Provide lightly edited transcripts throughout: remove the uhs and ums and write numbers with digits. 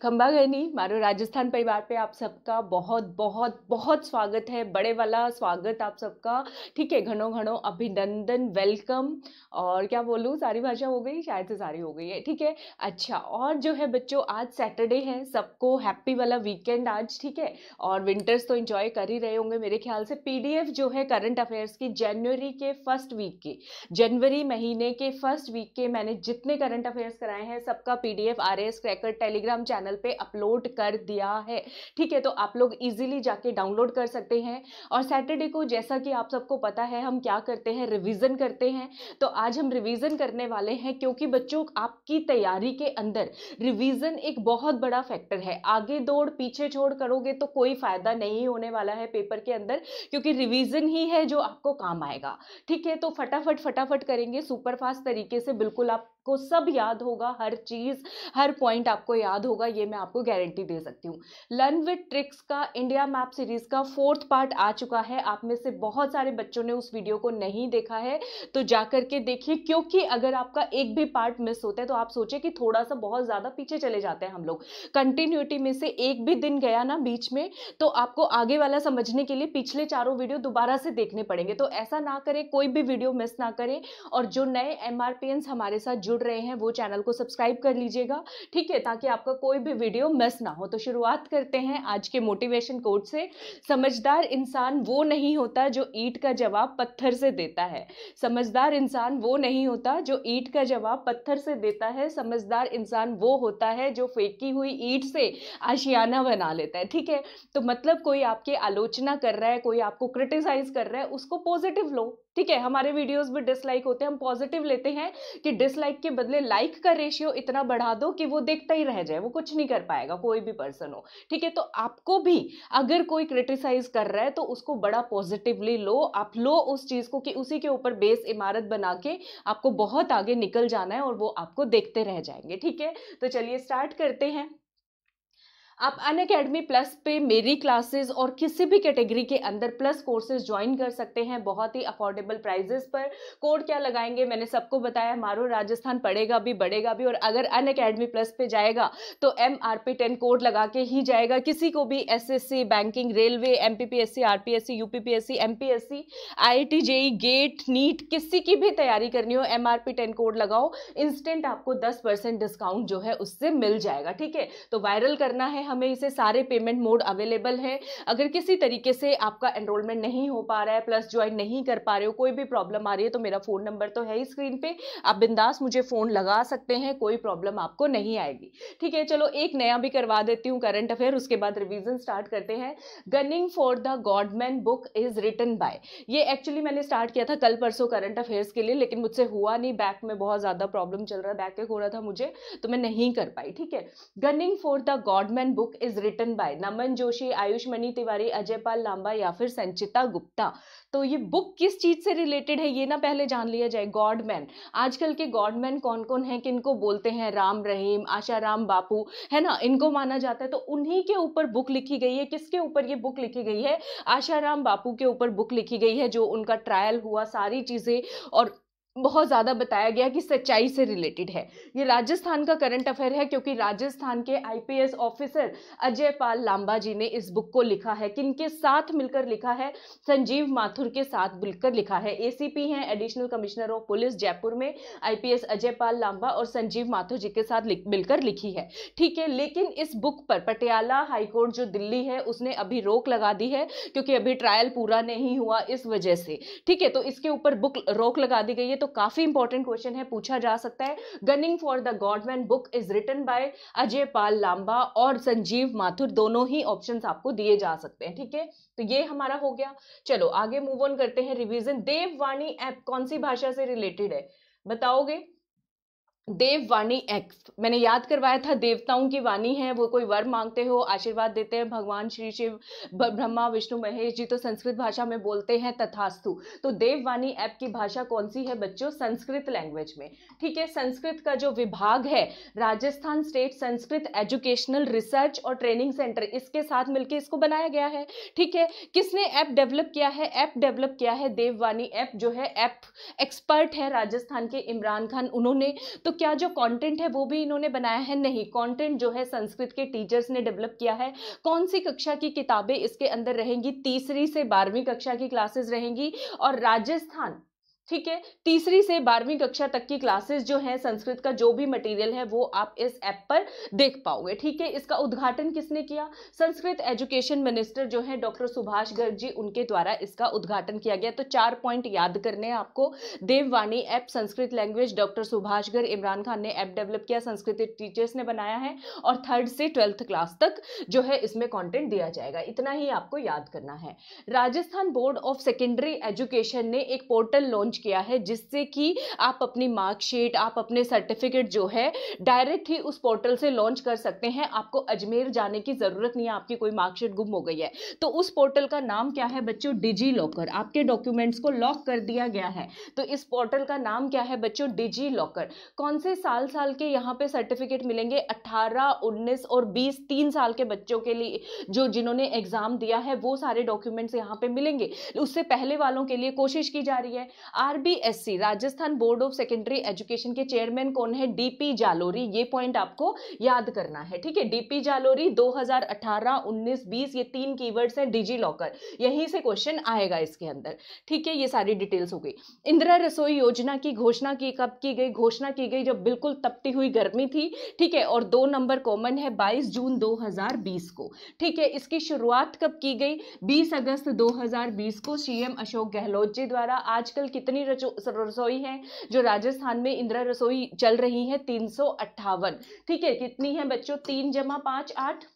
खंबागनी मारो राजस्थान परिवार पे आप सबका बहुत बहुत बहुत स्वागत है, बड़े वाला स्वागत आप सबका। ठीक है, घणो घणो अभिनंदन, वेलकम। और क्या बोलूँ, सारी भाषा हो गई, शायद से सारी हो गई है। ठीक है, अच्छा। और जो है बच्चों, आज सैटरडे है, सबको हैप्पी वाला वीकेंड आज। ठीक है, और विंटर्स तो एंजॉय कर ही रहे होंगे मेरे ख्याल से। पीडीएफ जो है करंट अफेयर्स की जनवरी महीने के फर्स्ट वीक के मैंने जितने करंट अफेयर्स कराए हैं सबका PDF RS cracker Telegram channel पे अपलोड कर दिया है। ठीक है, तो आप लोग इजीली जाके डाउनलोड कर सकते हैं। और सैटरडे को जैसा कि आप सबको पता है हम क्या करते हैं, रिवीजन करते हैं। तो आज हम रिवीजन करने वाले हैं, क्योंकि बच्चों आपकी तैयारी के अंदर रिवीजन एक बहुत बड़ा फैक्टर है। आगे दौड़ पीछे छोड़ करोगे तो कोई फायदा नहीं होने वाला है पेपर के अंदर, क्योंकि रिवीजन ही है जो आपको काम आएगा। ठीक है, तो फटाफट फटाफट करेंगे सुपरफास्ट तरीके से, बिल्कुल आपको सब याद होगा, हर चीज हर पॉइंट आपको याद होगा, ये मैं आपको गारंटी दे सकती हूँ। लर्न विद ट्रिक्स का इंडिया मैप सीरीज का 4th पार्ट आ चुका है। आप में से बहुत सारे बच्चों ने उस वीडियो को नहीं देखा है, तो जाकर के देखिए, क्योंकि अगर आपका एक भी पार्ट मिस होता है तो आप सोचे कि थोड़ा सा बहुत ज्यादा पीछे चले जाते हैं हम लोग। कंटिन्यूटी में से एक भी दिन गया ना बीच में, तो आपको आगे वाला समझने के लिए पिछले चारों वीडियो दोबारा से देखने पड़ेंगे। तो ऐसा ना करें, कोई भी वीडियो मिस ना करें। और जो नए एमआरपीएंस हमारे साथ जुड़ रहे हैं वो चैनल को सब्सक्राइब कर लीजिएगा। ठीक है, ताकि आपका कोई भी वीडियो मिस ना हो। तो शुरुआत करते हैं आज के मोटिवेशन कोट से। समझदार इंसान वो नहीं होता जो ईंट का जवाब पत्थर से देता है। समझदार इंसान वो नहीं होता जो ईंट का जवाब पत्थर से देता है। समझदार इंसान वो होता है जो फेंकी हुई ईंट से आशियाना बना लेता है। ठीक है, तो मतलब कोई आपकी आलोचना कर रहा है, कोई आपको क्रिटिसाइज कर रहा है, उसको पॉजिटिव लो। ठीक है, हमारे वीडियोस भी डिसलाइक होते हैं, हम पॉजिटिव लेते हैं कि डिसलाइक के बदले लाइक का रेशियो इतना बढ़ा दो कि वो देखता ही रह जाए, वो कुछ नहीं कर पाएगा, कोई भी पर्सन हो। ठीक है, तो आपको भी अगर कोई क्रिटिसाइज कर रहा है तो उसको बड़ा पॉजिटिवली लो। आप लो उस चीज को कि उसी के ऊपर बेस इमारत बना के आपको बहुत आगे निकल जाना है, और वो आपको देखते रह जाएंगे। ठीक है, तो चलिए स्टार्ट करते हैं। आप अनअकैडमी प्लस पे मेरी क्लासेस और किसी भी कैटेगरी के अंदर प्लस कोर्सेज ज्वाइन कर सकते हैं बहुत ही अफोर्डेबल प्राइजेस पर। कोड क्या लगाएंगे मैंने सबको बताया, मारो राजस्थान पढ़ेगा भी बढ़ेगा भी। और अगर अनअकैडमी प्लस पे जाएगा तो MRP10 कोड लगा के ही जाएगा। किसी को भी SSC, banking, railway, MPPSC, RPSC, UPPSC, MPSC, IIT, JEE, GATE, NEET, किसी की भी तैयारी करनी हो MRP10 कोड लगाओ, इंस्टेंट आपको 10% डिस्काउंट जो है उससे मिल जाएगा। ठीक है, तो वायरल करना है हमें इसे। सारे पेमेंट मोड अवेलेबल है। अगर किसी तरीके से आपका एनरोलमेंट नहीं हो पा रहा है, प्लस ज्वाइन नहीं कर पा रहे हो, कोई भी प्रॉब्लम आ रही है, तो मेरा फोन नंबर तो है ही स्क्रीन पे, आप बिंदास मुझे फोन लगा सकते हैं, कोई प्रॉब्लम आपको नहीं आएगी। ठीक है, चलो एक नया भी करवा देती हूँ करंट अफेयर, उसके बाद रिवीजन स्टार्ट करते हैं। Gunning for the godman book is written by, ये एक्चुअली मैंने स्टार्ट किया था कल परसों करंट अफेयर्स के लिए, लेकिन मुझसे हुआ नहीं, बैक में बहुत ज्यादा प्रॉब्लम चल रहा है, बैक एक हो रहा था मुझे, तो मैं नहीं कर पाई। ठीक है, Gunning for the godman book is written by Naman Joshi, Ayushmani Tiwari, Ajay Pal Lamba या फिर संचिता गुप्ता। तो ये बुक किस चीज से रिलेटेड है ये ना पहले जान लिया जाए। गॉडमैन, आजकल के गॉडमैन कौन कौन है, किनको बोलते हैं, राम रहीम, आशाराम बापू, है ना, इनको माना जाता है। तो उन्हीं के ऊपर बुक लिखी गई है। किसके ऊपर ये बुक लिखी गई है? आशाराम बापू के ऊपर बुक लिखी गई है, जो उनका ट्रायल हुआ, सारी चीजें, और बहुत ज्यादा बताया गया कि सच्चाई से रिलेटेड है। ये राजस्थान का करंट अफेयर है, क्योंकि राजस्थान के IPS ऑफिसर अजय पाल लांबा जी ने इस बुक को लिखा है। किनके साथ मिलकर लिखा है? संजीव माथुर के साथ मिलकर लिखा है। ACP हैं, additional commissioner of police Jaipur में, IPS अजय पाल लांबा और संजीव माथुर जी के साथ मिलकर लिखी है। ठीक है, लेकिन इस बुक पर पटियाला हाईकोर्ट जो दिल्ली है उसने अभी रोक लगा दी है, क्योंकि अभी ट्रायल पूरा नहीं हुआ इस वजह से। ठीक है, तो इसके ऊपर बुक रोक लगा दी गई है। तो काफी इंपॉर्टेंट क्वेश्चन है, पूछा जा सकता है। Gunning for the godman book is written by Ajay Pal Lamba और संजीव माथुर, दोनों ही ऑप्शंस आपको दिए जा सकते हैं। ठीक है, तो ये हमारा हो गया। चलो आगे मूव ऑन करते हैं। रिवीजन। देववाणी ऐप कौन सी भाषा से रिलेटेड है, बताओगे? देववाणी एक्ट मैंने याद करवाया था, देवताओं की वाणी है, वो कोई वर मांगते हो, आशीर्वाद देते हैं भगवान श्री शिव, ब्रह्मा विष्णु महेश जी, तो संस्कृत भाषा में बोलते हैं तथास्तु। तो देववाणी ऐप की भाषा कौन सी है बच्चों? संस्कृत लैंग्वेज में। ठीक है, संस्कृत का जो विभाग है Rajasthan state Sanskrit educational research और ट्रेनिंग सेंटर, इसके साथ मिलकर इसको बनाया गया है। ठीक है, किसने ऐप डेवलप किया है? ऐप डेवलप किया है देववाणी ऐप, जो है ऐप एक्सपर्ट है राजस्थान के इमरान खान, उन्होंने। तो क्या जो कंटेंट है वो भी इन्होंने बनाया है? नहीं, कंटेंट जो है संस्कृत के टीचर्स ने डेवलप किया है। कौन सी कक्षा की किताबें इसके अंदर रहेंगी? तीसरी से 12वीं कक्षा की क्लासेस रहेंगी। और राजस्थान, ठीक है, तीसरी से 12वीं कक्षा तक की क्लासेस जो है संस्कृत का जो भी मटेरियल है वो आप इस ऐप पर देख पाओगे। ठीक है, इसका उद्घाटन किसने किया? संस्कृत एजुकेशन मिनिस्टर जो है डॉक्टर सुभाष गर्ग जी, उनके द्वारा इसका उद्घाटन किया गया। तो 4 पॉइंट याद करने हैं आपको। देववाणी app, Sanskrit language, doctor Subhash Garg, Imran Khan ने ऐप डेवलप किया, संस्कृत टीचर्स ने बनाया है, और 3rd से 12th क्लास तक जो है इसमें कॉन्टेंट दिया जाएगा। इतना ही आपको याद करना है। Rajasthan board of secondary education ने एक पोर्टल लॉन्च किया है जिससे कि आप अपनी मार्कशीट, आप अपने सर्टिफिकेट जो है डायरेक्ट ही उस पोर्टल से लॉन्च कर सकते हैं। आपको अजमेर जाने की जरूरत नहीं है, आपकी कोई मार्कशीट गुम हो गई है तो उस पोर्टल का नाम क्या है बच्चों? Digi locker. आपके डॉक्यूमेंट्स को लॉक कर दिया गया है तो इस पोर्टल का नाम क्या है बच्चों? Digi locker. कौन से साल के यहाँ पे सर्टिफिकेट मिलेंगे? 18, 19 और 20, 3 साल के बच्चों के लिए जो जिन्होंने एग्जाम दिया है वो सारे डॉक्यूमेंट्स यहाँ पे मिलेंगे। उससे पहले वालों के लिए कोशिश की जा रही है। RBSC, Rajasthan board of secondary education के चेयरमैन कौन है? डीपी जालोरी। ये पॉइंट आपको याद करना है। ठीक है, डीपी जालोरी 2018, 19, 20 ये 3 कीवर्ड्स हैं डिजी लॉकर, यहीं से क्वेश्चन आएगा इसके अंदर। ठीक है, ये सारी डिटेल्स हो गई। इंदिरा रसोई योजना की घोषणा की कब की गई? घोषणा की गई जब बिल्कुल तपती हुई गर्मी थी। ठीक है, और 2 नंबर कॉमन है 22 जून 2020 को। ठीक है, इसकी शुरुआत कब की गई? 20 अगस्त 2020 को सीएम अशोक गहलोत जी द्वारा। आजकल कितनी रसोई है जो राजस्थान में इंदिरा रसोई चल रही है? 358। ठीक है, कितनी है बच्चों? 3 + 5 8।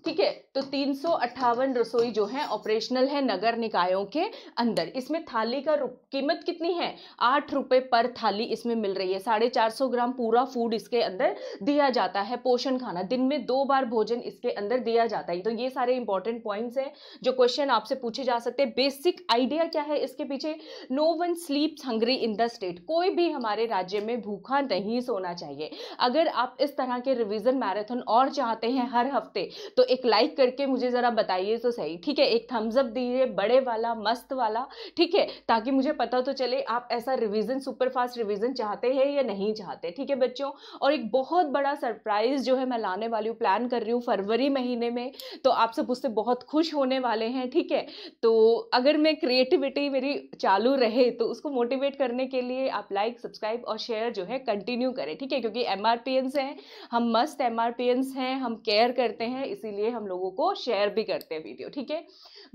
ठीक है, तो 358 रसोई जो है ऑपरेशनल है नगर निकायों के अंदर। इसमें थाली का कीमत कितनी है? 8 रुपए पर थाली इसमें मिल रही है। 450 ग्राम पूरा फूड इसके अंदर दिया जाता है। पोषण खाना, दिन में 2 बार भोजन इसके अंदर दिया जाता है। तो ये सारे इंपॉर्टेंट पॉइंट्स हैं जो क्वेश्चन आपसे पूछे जा सकते हैं। बेसिक आइडिया क्या है इसके पीछे? No one sleeps hungry in the state. कोई भी हमारे राज्य में भूखा नहीं सोना चाहिए। अगर आप इस तरह के रिवीजन मैराथन और चाहते हैं हर हफ्ते तो एक लाइक करके मुझे जरा बताइए तो सही। ठीक है, एक थम्स अप दीजिए, बड़े वाला, मस्त वाला। ठीक है, ताकि मुझे पता तो चले आप ऐसा रिवीजन, सुपर फास्ट रिवीजन चाहते हैं या नहीं चाहते। ठीक है बच्चों, और एक बहुत बड़ा सरप्राइज जो है मैं लाने वाली हूँ, प्लान कर रही हूँ फरवरी महीने में, तो आप सब उससे बहुत खुश होने वाले हैं। ठीक है, तो अगर मैं क्रिएटिविटी मेरी चालू रहे तो उसको मोटिवेट करने के लिए आप लाइक, सब्सक्राइब और शेयर जो है कंटिन्यू करें। ठीक है, क्योंकि एमआरपीएंस हैं हम, मस्त एमआरपीएंस हैं हम, केयर करते हैं, इसीलिए हम लोगों को शेयर भी करते हैं वीडियो। ठीक है,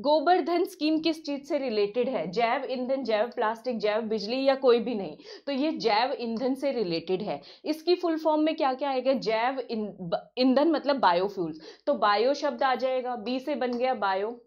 गोबर्धन स्कीम किस चीज से रिलेटेड है? जैव ईंधन, जैव प्लास्टिक, जैव बिजली या कोई भी नहीं? तो ये जैव ईंधन से रिलेटेड है। इसकी फुल फॉर्म में क्या क्या आएगा? जैव ईंधन मतलब बायोफ्यूल्स, तो बायो शब्द आ जाएगा। बी से बन गया बायो,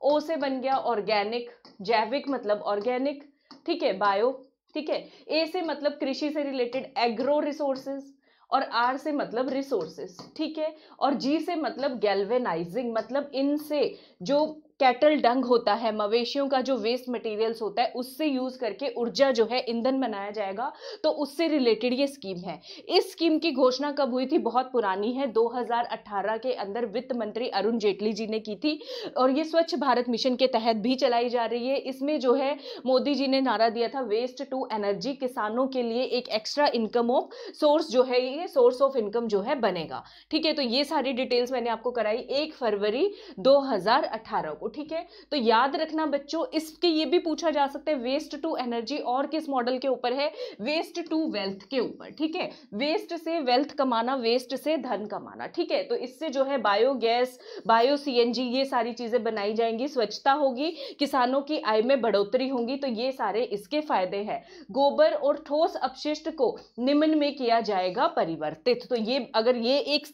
ओ से बन गया ऑर्गेनिक, जैविक मतलब ऑर्गेनिक। ठीक है, बायो। ठीक है, ए से मतलब कृषि से रिलेटेड, एग्रो रिसोर्सेज, और आर से मतलब रिसोर्सेस। ठीक है, और जी से मतलब गैल्वेनाइजिंग, मतलब इनसे जो कैटल डंग होता है, मवेशियों का जो वेस्ट मटेरियल्स होता है उससे यूज करके ऊर्जा जो है ईंधन बनाया जाएगा, तो उससे रिलेटेड ये स्कीम है। इस स्कीम की घोषणा कब हुई थी? बहुत पुरानी है, 2018 के अंदर वित्त मंत्री अरुण जेटली जी ने की थी, और ये स्वच्छ भारत मिशन के तहत भी चलाई जा रही है। इसमें जो है मोदी जी ने नारा दिया था वेस्ट टू एनर्जी, किसानों के लिए एक एक्स्ट्रा इनकम ऑफ सोर्स जो है, ये सोर्स ऑफ इनकम जो है बनेगा। ठीक है, तो ये सारी डिटेल्स मैंने आपको कराई 1 फरवरी 2018 को। ठीक है, तो याद रखना बच्चों, इसके ये भी पूछा जा सकता है वेस्ट टू एनर्जी और किस मॉडल के ऊपर है? वेस्ट टू वेल्थ के ऊपर। ठीक है, वेस्ट से वेल्थ कमाना, वेस्ट से धन कमाना। ठीक है, तो इससे जो है बायोगैस, बायो सीएनजी, ये सारी चीजें बनाई जाएंगी, स्वच्छता होगी, किसानों की आय में बढ़ोतरी होगी, तो ये सारे इसके फायदे हैं। गोबर और ठोस अपशिष्ट को निम्न में किया जाएगा परिवर्तित। तो ये अगर ये एक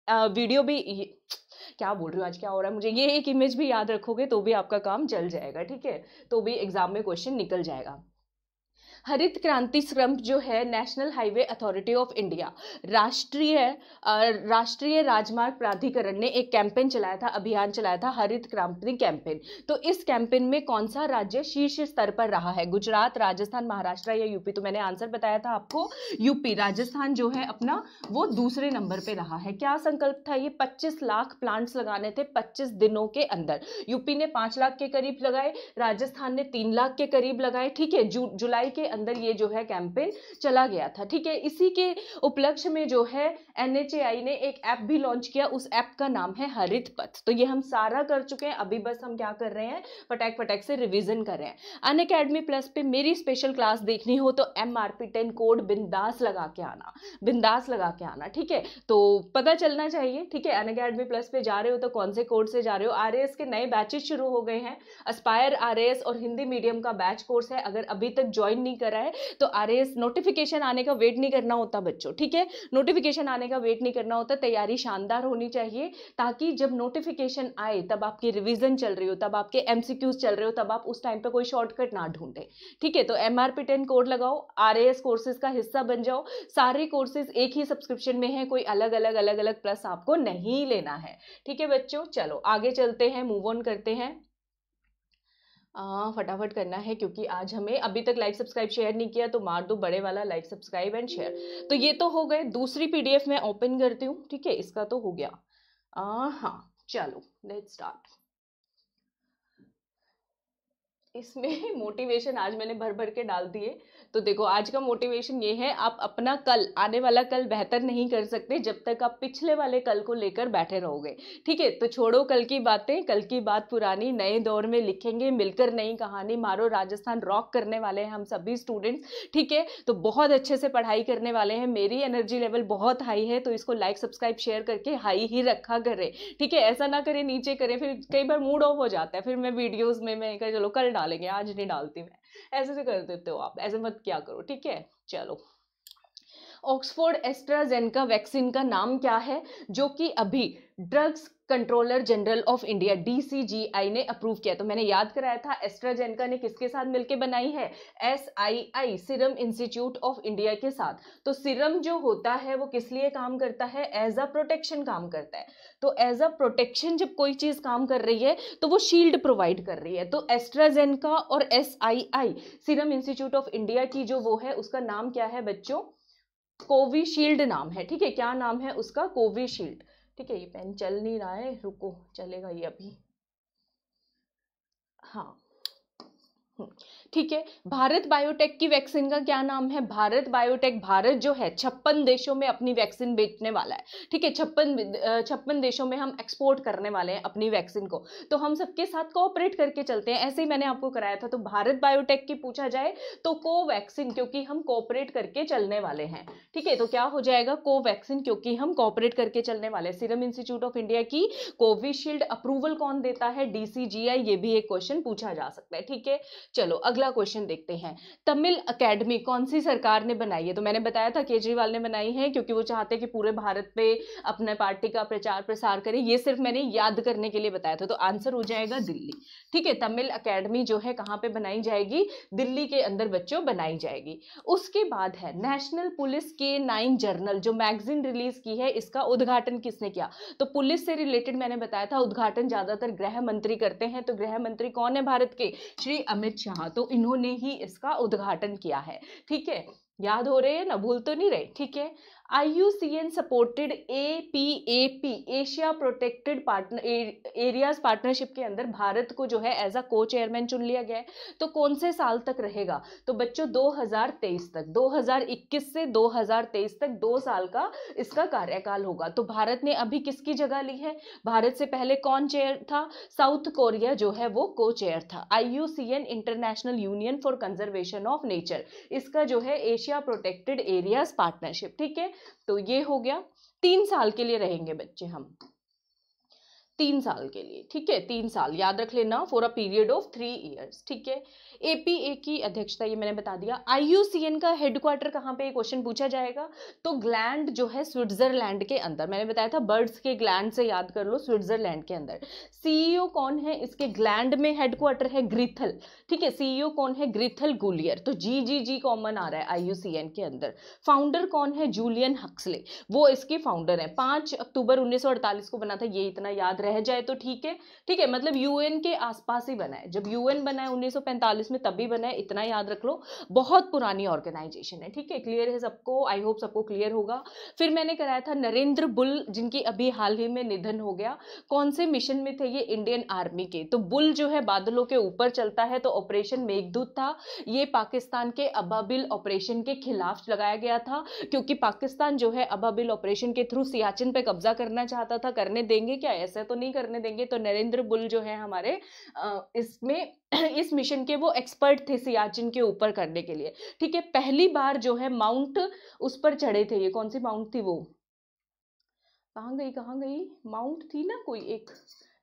वीडियो भी, क्या बोल रही हूँ आज, क्या हो रहा है मुझे, ये एक इमेज भी याद रखोगे तो भी आपका काम चल जाएगा। ठीक है, तो भी एग्जाम में क्वेश्चन निकल जाएगा। हरित क्रांति श्रम जो है national highway authority of India, राष्ट्रीय राजमार्ग प्राधिकरण ने एक कैंपेन चलाया था, अभियान चलाया था, हरित क्रांति कैंपेन। तो इस कैंपेन में कौन सा राज्य शीर्ष स्तर पर रहा है? गुजरात, राजस्थान, महाराष्ट्र या यूपी? तो मैंने आंसर बताया था आपको, यूपी। राजस्थान जो है अपना वो दूसरे नंबर पे रहा है। क्या संकल्प था? ये 25 लाख प्लांट्स लगाने थे 25 दिनों के अंदर। यूपी ने 5 लाख के करीब लगाए, राजस्थान ने 3 लाख के करीब लगाए। ठीक है, जुलाई के अंदर ये जो है कैंपेन चला गया था। ठीक है, इसी के उपलक्ष्य में जो है NHAI ने एक ऐप भी लॉन्च किया, उस ऐप का नाम है हरित पथ। तो ये हम सारा कर चुके हैं, अभी बस हम क्या कर रहे हैं, फटाक फटाक से रिवीजन कर रहे हैं। अनअकैडमी प्लस पे मेरी स्पेशल क्लास देखनी हो तो MRP10 कोड बिंदास लगा के आना, बिंदास लगा के आना। ठीक है, तो पता चलना चाहिए। ठीक है, अनअकैडमी प्लस पे जा रहे हो तो कौन से कोड से जा रहे हो। RAS के नए बैचेस शुरू हो गए हैं, एस्पायर RAS और हिंदी मीडियम का बैच कोर्स है। अगर अभी तक ज्वाइन नहीं करा है तो RAS नोटिफिकेशन आने का वेट नहीं करना होता बच्चों। ठीक है, नोटिफिकेशन आने का वेट नहीं करना होता, तैयारी शानदार होनी चाहिए ताकि जब नोटिफिकेशन आए तब आपकी रिवीजन चल रही हो, तब आपके MCQs चल रहे हो, तब आप उस टाइम पे कोई शॉर्टकट ना ढूंढे। ठीक है, तो MRP10 कोड लगाओ, RAS कोर्सेज का हिस्सा बन जाओ। सारे कोर्सेज एक ही सब्सक्रिप्शन में है, कोई अलग अलग प्लस आपको नहीं लेना है। ठीक है बच्चों, चलो आगे चलते हैं, मूव ऑन करते हैं। फटाफट करना है क्योंकि आज हमें अभी तक लाइक सब्सक्राइब शेयर नहीं किया, तो मार दो बड़े वाला लाइक सब्सक्राइब एंड शेयर। तो ये तो हो गए, दूसरी PDF मैं ओपन करती हूँ। ठीक है, इसका तो हो गया। हाँ चलो लेट्स स्टार्ट। इसमें मोटिवेशन आज मैंने भर भर के डाल दिए। तो देखो आज का मोटिवेशन ये है, आप अपना कल, आने वाला कल बेहतर नहीं कर सकते जब तक आप पिछले वाले कल को लेकर बैठे रहोगे। ठीक है, तो छोड़ो कल की बातें, कल की बात पुरानी, नए दौर में लिखेंगे मिलकर नई कहानी। मारो राजस्थान रॉक करने वाले हैं हम सभी स्टूडेंट्स। ठीक है, तो बहुत अच्छे से पढ़ाई करने वाले हैं, मेरी एनर्जी लेवल बहुत हाई है, तो इसको लाइक सब्सक्राइब शेयर करके हाई ही रखा करें। ठीक है, ऐसा ना करें नीचे करें, फिर कई बार मूड ऑफ हो जाता है, फिर मैं वीडियोज में मैं चलो कल डालेंगे, आज नहीं डालती मैं, ऐसे से कर देते हो आप, ऐसे मत क्या करो। ठीक है, चलो ऑक्सफोर्ड एस्ट्राजेनेका वैक्सीन का नाम क्या है जो कि अभी drugs controller general of India DCGI ने अप्रूव किया? तो मैंने याद कराया था एस्ट्राजेनेका ने किसके साथ मिलकर बनाई है, SII serum institute of India के साथ। तो सीरम जो होता है वो किस लिए काम करता है, एज अ प्रोटेक्शन काम करता है। तो एज अ प्रोटेक्शन जब कोई चीज काम कर रही है तो वो शील्ड प्रोवाइड कर रही है। तो एस्ट्राजेनेका और SII serum institute of India की जो वो है उसका नाम क्या है बच्चों, कोविशील्ड नाम है। ठीक है, क्या नाम है उसका, कोविशील्ड। ठीक है, ये पेन चल नहीं रहा है, रुको चलेगा ये अभी। हाँ ठीक है, भारत बायोटेक की वैक्सीन का क्या नाम है, भारत बायोटेक। भारत जो है 56 देशों में अपनी वैक्सीन बेचने वाला है। ठीक है, 56 देशों में हम एक्सपोर्ट करने वाले हैं अपनी वैक्सीन को, तो हम सबके साथ कोऑपरेट करके चलते हैं। ऐसे ही मैंने आपको कराया था। तो भारत बायोटेक की पूछा जाए तो कोवैक्सीन, क्योंकि हम कोऑपरेट करके चलने वाले हैं। ठीक है, तो क्या हो जाएगा, कोवैक्सीन, क्योंकि हम कोऑपरेट करके चलने वाले हैं। सीरम इंस्टीट्यूट ऑफ इंडिया की कोविशील्ड अप्रूवल कौन देता है, DCGI। ये भी एक क्वेश्चन पूछा जा सकता है। ठीक है, चलो अगला क्वेश्चन देखते हैं। तमिल अकेडमी कौन सी सरकार ने बनाई है? तो मैंने बताया था केजरीवाल ने बनाई है, क्योंकि वो चाहते हैं कि पूरे भारत पे अपने पार्टी का प्रचार प्रसार करें। ये सिर्फ मैंने याद करने के लिए बताया था। तो आंसर हो जाएगा दिल्ली। ठीक है, तमिल अकेडमी जो है कहां पे बनाई जाएगी, दिल्ली के अंदर बच्चों बनाई जाएगी। उसके बाद है नेशनल पुलिस K9 जर्नल, जो मैगजीन रिलीज की है, इसका उद्घाटन किसने किया? तो पुलिस से रिलेटेड मैंने बताया था उद्घाटन ज्यादातर गृह मंत्री करते हैं। तो गृह मंत्री कौन है भारत के, श्री अमित शाह। तो इन्होंने ही इसका उद्घाटन किया है। ठीक है, याद हो रहे हैं ना, भूल तो नहीं रहे। ठीक है, IUCN supported APAP Asia protected partner areas partnership के अंदर भारत को जो है एज अ को चेयरमैन चुन लिया गया है। तो कौन से साल तक रहेगा, तो बच्चों 2023 तक, 2021 से 2023 तक 2 साल का इसका कार्यकाल होगा। तो भारत ने अभी किसकी जगह ली है, भारत से पहले कौन चेयर था, साउथ कोरिया जो है वो को चेयर था। IUCN international union for conservation of nature, इसका जो है एशिया प्रोटेक्टेड एरियाज पार्टनरशिप। ठीक है, तो ये हो गया। 3 साल के लिए रहेंगे बच्चे हम, 3 साल के लिए। ठीक है, 3 साल याद रख लेना, for a period of 3 years. ठीक है, APA की अध्यक्षता ये मैंने बता दिया। IUCN का हेडक्वार्टर कहाँ पे, क्वेश्चन पूछा जाएगा। तो ग्लैंड जो है स्विट्जरलैंड के अंदर, मैंने बताया था बर्ड्स के ग्लैंड से याद कर लो, स्विट्जरलैंड के अंदर। CEO कौन है इसके, ग्लैंड में हेडक्वार्टर है ग्रिथल। ठीक है, CEO कौन है, ग्रिथल गुलियर। तो GGG कॉमन आ रहा है IUCN के अंदर। फाउंडर कौन है, जूलियन हक्सले, वो इसके फाउंडर है। 5 अक्टूबर 1948 को बना था, ये इतना याद रह जाए तो ठीक है। ठीक है, मतलब यूएन के आसपास ही बना है, जब यूएन बना है 1945 में तभी बना है, इतना याद रख लो। बहुत पुरानी ऑर्गेनाइजेशन है। ठीक है, क्लियर है सबको? आई होप सबको क्लियर होगा। फिर मैंने कराया था नरेंद्र बुल, जिनकी अभी हाल ही में निधन हो गया। कौन से मिशन में थे ये? इंडियन आर्मी के। तो बुल जो है बादलों के ऊपर चलता है, तो ऑपरेशन मेघदूत था। ये पाकिस्तान के अबाबिल ऑपरेशन के खिलाफ लगाया गया था, क्योंकि पाकिस्तान जो है अबाबिल ऑपरेशन के थ्रू सियाचिन पे कब्जा करना चाहता था। करने देंगे क्या? ऐसे तो नहीं करने देंगे। तो नरेंद्र बुल जो है हमारे इसमें इस मिशन के वो एक्सपर्ट थे सियाचिन के ऊपर करने के लिए। ठीक है, पहली बार जो है माउंट उस पर चढ़े थे। ये कौन सी माउंट थी? वो कहाँ गई माउंट थी ना कोई एक,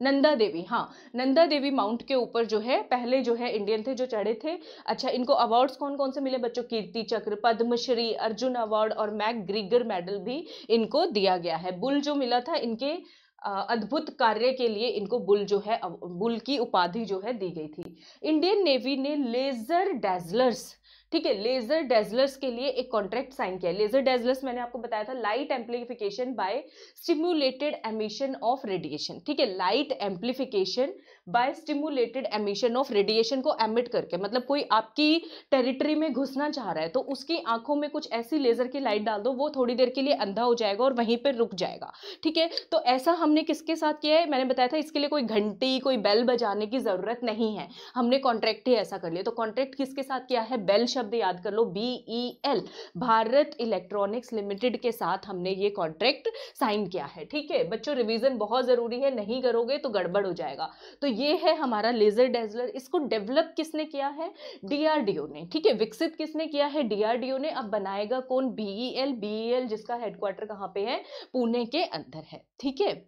नंदा देवी। हाँ, नंदा देवी माउंट के ऊपर जो है पहले जो है इंडियन थे जो चढ़े थे। अच्छा, इनको अवार्ड्स कौन कौन से मिले बच्चों? कीर्ति चक्र, पद्मश्री, अर्जुन अवार्ड और मैकग्रीगर मेडल भी इनको दिया गया है। बुल जो मिला था इनके अद्भुत कार्य के लिए, इनको बुल जो है बुल की उपाधि जो है दी गई थी। इंडियन नेवी ने लेजर डैजलर्स, ठीक है, लेजर डेजलर्स के लिए एक कॉन्ट्रैक्ट साइन किया। लेजर डेजलर्स मैंने आपको बताया था light amplification by stimulated emission of radiation. ठीक है, light amplification by stimulated emission of radiation को एमिट करके, मतलब कोई आपकी टेरिटरी में घुसना चाह रहा है तो उसकी आंखों में कुछ ऐसी लेजर की लाइट डाल दो, वो थोड़ी देर के लिए अंधा हो जाएगा और वहीं पर रुक जाएगा। ठीक है, तो ऐसा हमने किसके साथ किया है? मैंने बताया था इसके लिए कोई घंटी कोई बेल बजाने की जरूरत नहीं है, हमने कॉन्ट्रैक्ट ही ऐसा कर लिया। तो कॉन्ट्रैक्ट किसके साथ किया है? बेल शब्द याद कर लो, BEL, भारत इलेक्ट्रॉनिक्स लिमिटेड के साथ हमने ये कॉन्ट्रैक्ट साइन किया है। ठीक है बच्चों, रिवीजन बहुत जरूरी है, नहीं करोगे तो गड़बड़ हो जाएगा। तो ये है हमारा लेजर डेजलर। इसको डेवलप किसने किया है? DRDO ने। ठीक है, विकसित किसने किया है? DRDO ने। अब बनाएगा कौन? BEL, जिसका हेडक्वार्टर कहां पे है? पुणे के अंदर है। ठीक है,